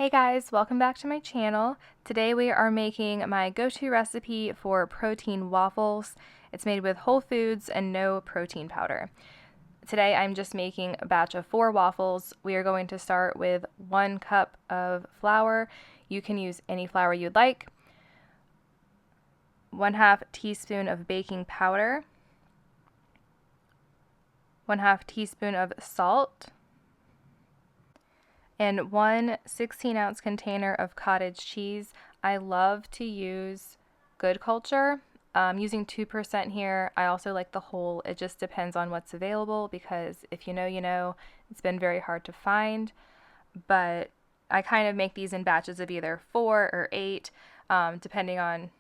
Hey guys, welcome back to my channel. Today we are making my go-to recipe for protein waffles. It's made with whole foods and no protein powder. Today I'm just making a batch of 4 waffles. We are going to start with 1 cup of flour. You can use any flour you'd like. 1/2 teaspoon of baking powder. 1/2 teaspoon of salt. And 1 16-ounce container of cottage cheese. I love to use good culture. I'm using 2% here. I also like the whole. It just depends on what's available because if you know, you know. It's been very hard to find, but I kind of make these in batches of either 4 or 8, depending on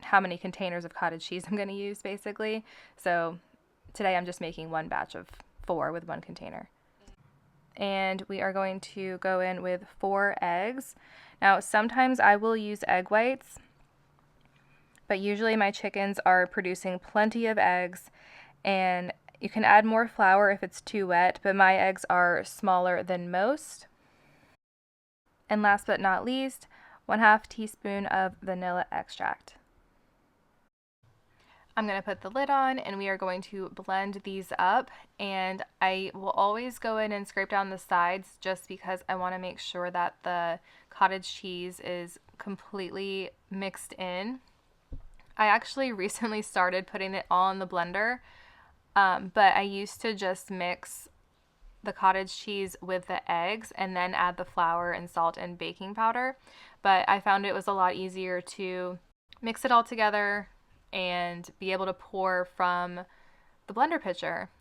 how many containers of cottage cheese I'm going to use, basically. So today I'm just making 1 batch of 4 with 1 container. And we are going to go in with 4 eggs. Now, sometimes I will use egg whites, but usually my chickens are producing plenty of eggs, and you can add more flour if it's too wet, but my eggs are smaller than most. And last but not least, 1/2 teaspoon of vanilla extract. I'm going to put the lid on and we are going to blend these up, and I will always go in and scrape down the sides just because I want to make sure that the cottage cheese is completely mixed in. I actually recently started putting it all in the blender, but I used to just mix the cottage cheese with the eggs and then add the flour and salt and baking powder, but I found it was a lot easier to mix it all together and be able to pour from the blender pitcher.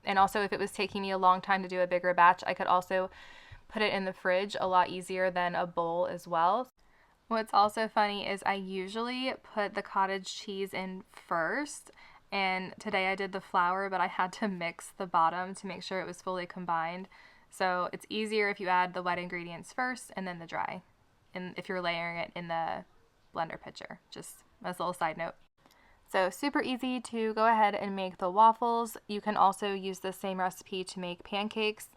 And also, if it was taking me a long time to do a bigger batch, I could also put it in the fridge a lot easier than a bowl as well. What's also funny is I usually put the cottage cheese in first, and today I did the flour, but I had to mix the bottom to make sure it was fully combined. So it's easier if you add the wet ingredients first and then the dry, and if you're layering it in the blender pitcher, just as a little side note. So super easy to go ahead and make the waffles. You can also use the same recipe to make pancakes.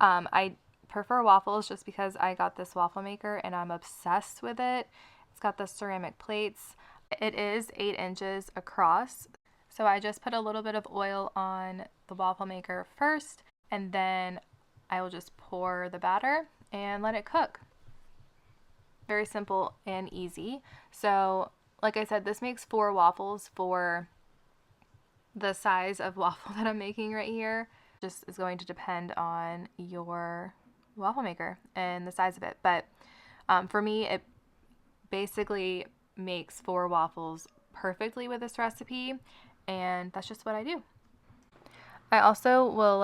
I prefer waffles just because I got this waffle maker and I'm obsessed with it. It's got the ceramic plates. It is 8 inches across. So I just put a little bit of oil on the waffle maker first, and then I will just pour the batter and let it cook. Very simple and easy. So like I said, this makes 4 waffles for the size of waffle that I'm making right here. Just is going to depend on your waffle maker and the size of it. But for me, it basically makes 4 waffles perfectly with this recipe, and that's just what I do. I also will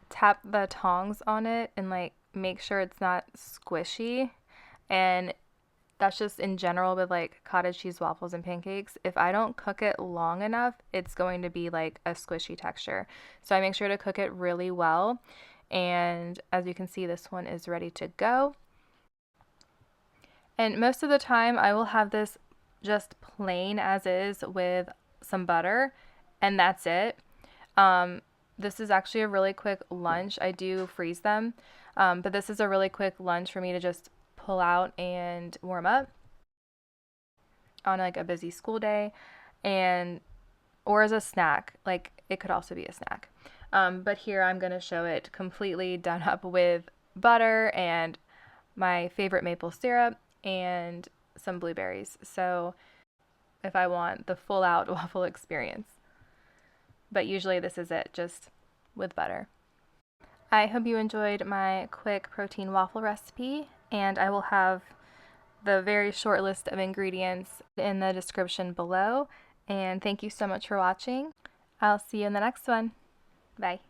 tap the tongs on it and make sure it's not squishy, and that's just in general with cottage cheese waffles and pancakes. If I don't cook it long enough, it's going to be a squishy texture. So I make sure to cook it really well. And as you can see, this one is ready to go. And most of the time I will have this just plain as is with some butter, and that's it. This is actually a really quick lunch. I do freeze them, but this is a really quick lunch for me to just pull out and warm up on a busy school day, or as a snack. It could also be a snack, but here I'm going to show it completely done up with butter and my favorite maple syrup and some blueberries, so if I want the full out waffle experience. But usually this is it, just with butter. I hope you enjoyed my quick protein waffle recipe, and I will have the very short list of ingredients in the description below. And thank you so much for watching. I'll see you in the next one. Bye.